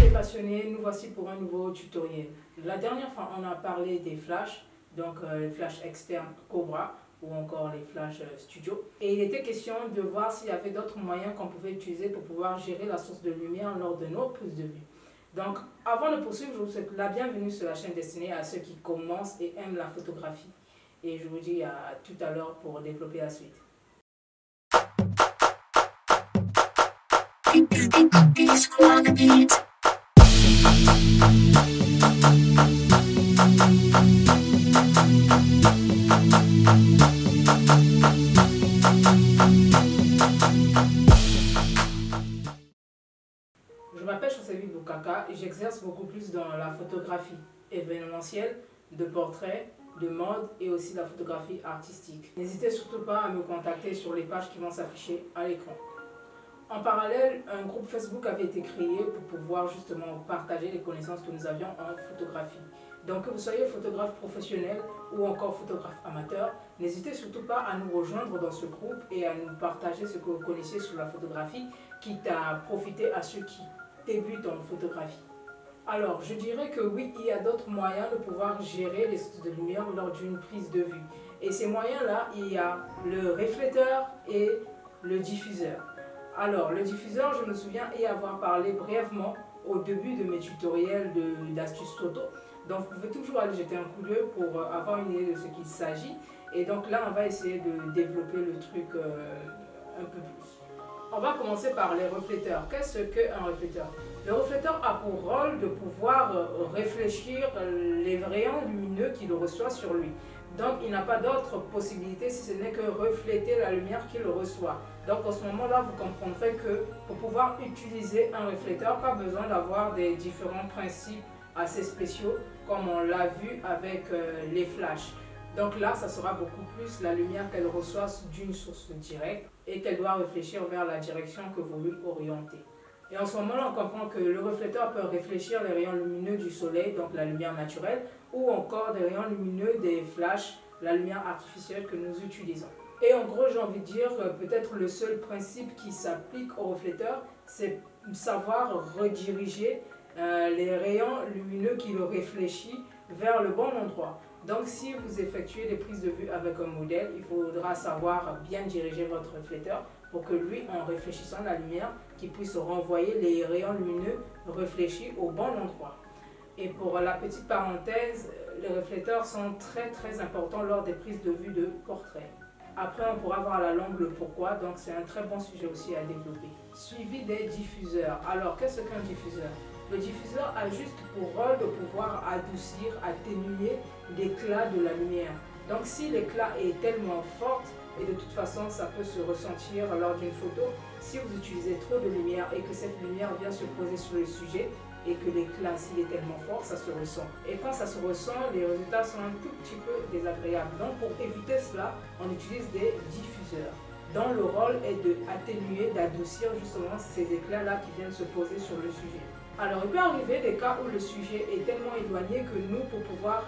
les passionnés, nous voici pour un nouveau tutoriel. La dernière fois, on a parlé des flashs, donc les flashs externes Cobra ou encore les flashs studio. Et il était question de voir s'il y avait d'autres moyens qu'on pouvait utiliser pour pouvoir gérer la source de lumière lors de nos prises de vue. Donc, avant de poursuivre, je vous souhaite la bienvenue sur la chaîne destinée à ceux qui commencent et aiment la photographie. Et je vous dis à tout à l'heure pour développer la suite. Je m'appelle Chosevi Boukaka et j'exerce beaucoup plus dans la photographie événementielle, de portraits, de mode et aussi la photographie artistique. N'hésitez surtout pas à me contacter sur les pages qui vont s'afficher à l'écran. En parallèle, un groupe Facebook avait été créé pour pouvoir justement partager les connaissances que nous avions en photographie. Donc que vous soyez photographe professionnel ou encore photographe amateur, n'hésitez surtout pas à nous rejoindre dans ce groupe et à nous partager ce que vous connaissez sur la photographie, quitte à profiter à ceux qui débutent en photographie. Alors, je dirais que oui, il y a d'autres moyens de pouvoir gérer les sources de lumière lors d'une prise de vue. Et ces moyens-là, il y a le réflecteur et le diffuseur. Alors, le diffuseur, je me souviens y avoir parlé brièvement au début de mes tutoriels d'astuces photo. Donc, vous pouvez toujours aller jeter un coup d'œil pour avoir une idée de ce qu'il s'agit. Et donc là, on va essayer de développer le truc un peu plus. On va commencer par les réflecteurs. Qu'est-ce qu'un réflecteur? Le réflecteur a pour rôle de pouvoir réfléchir les rayons lumineux qu'il reçoit sur lui. Donc, il n'a pas d'autre possibilité si ce n'est que refléter la lumière qu'il reçoit. Donc, en ce moment-là, vous comprendrez que pour pouvoir utiliser un réflecteur, pas besoin d'avoir des différents principes assez spéciaux, comme on l'a vu avec les flashs. Donc là, ça sera beaucoup plus la lumière qu'elle reçoit d'une source directe et qu'elle doit réfléchir vers la direction que vous lui orientez. Et en ce moment-là, on comprend que le réflecteur peut réfléchir les rayons lumineux du soleil, donc la lumière naturelle, ou encore des rayons lumineux des flashs, la lumière artificielle que nous utilisons. Et en gros, j'ai envie de dire, peut-être le seul principe qui s'applique au réflecteur, c'est savoir rediriger les rayons lumineux qui le réfléchit vers le bon endroit. Donc si vous effectuez des prises de vue avec un modèle, il faudra savoir bien diriger votre réflecteur pour que lui, en réfléchissant la lumière, qu'il puisse renvoyer les rayons lumineux réfléchis au bon endroit. Et pour la petite parenthèse, les réflecteurs sont très importants lors des prises de vue de portrait. Après, on pourra voir à la longue le pourquoi, donc c'est un très bon sujet aussi à développer. Suivi des diffuseurs. Alors, qu'est-ce qu'un diffuseur? Le diffuseur a juste pour rôle de pouvoir adoucir, atténuer l'éclat de la lumière. Donc si l'éclat est tellement fort, et de toute façon ça peut se ressentir lors d'une photo, si vous utilisez trop de lumière et que cette lumière vient se poser sur le sujet, et que l'éclat s'il est tellement fort, ça se ressent. Et quand ça se ressent, les résultats sont un tout petit peu désagréables. Donc pour éviter cela, on utilise des diffuseurs, dont le rôle est d'atténuer, d'adoucir justement ces éclats-là qui viennent se poser sur le sujet. Alors, il peut arriver des cas où le sujet est tellement éloigné que nous, pour pouvoir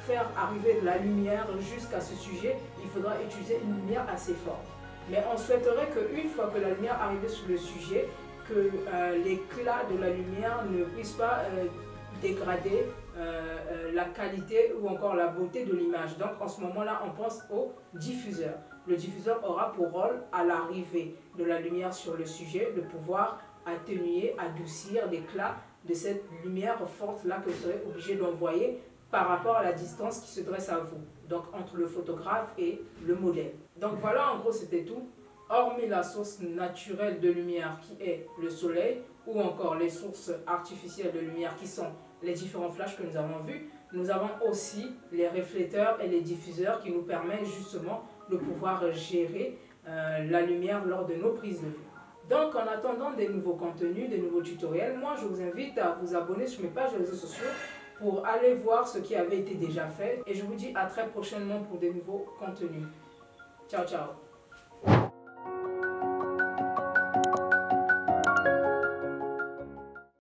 faire arriver de la lumière jusqu'à ce sujet, il faudra utiliser une lumière assez forte. Mais on souhaiterait qu'une fois que la lumière arrive sur le sujet, que l'éclat de la lumière ne puisse pas dégrader la qualité ou encore la beauté de l'image. Donc, en ce moment-là, on pense au diffuseur. Le diffuseur aura pour rôle, à l'arrivée de la lumière sur le sujet, de pouvoir atténuer, adoucir l'éclat de cette lumière forte là que vous serez obligé d'envoyer par rapport à la distance qui se dresse à vous, donc entre le photographe et le modèle. Donc voilà, en gros c'était tout. Hormis la source naturelle de lumière qui est le soleil ou encore les sources artificielles de lumière qui sont les différents flashs que nous avons vus, nous avons aussi les réflecteurs et les diffuseurs qui nous permettent justement de pouvoir gérer la lumière lors de nos prises de vue. Donc, en attendant des nouveaux contenus, des nouveaux tutoriels, moi, je vous invite à vous abonner sur mes pages de réseaux sociaux pour aller voir ce qui avait été déjà fait. Et je vous dis à très prochainement pour des nouveaux contenus. Ciao, ciao!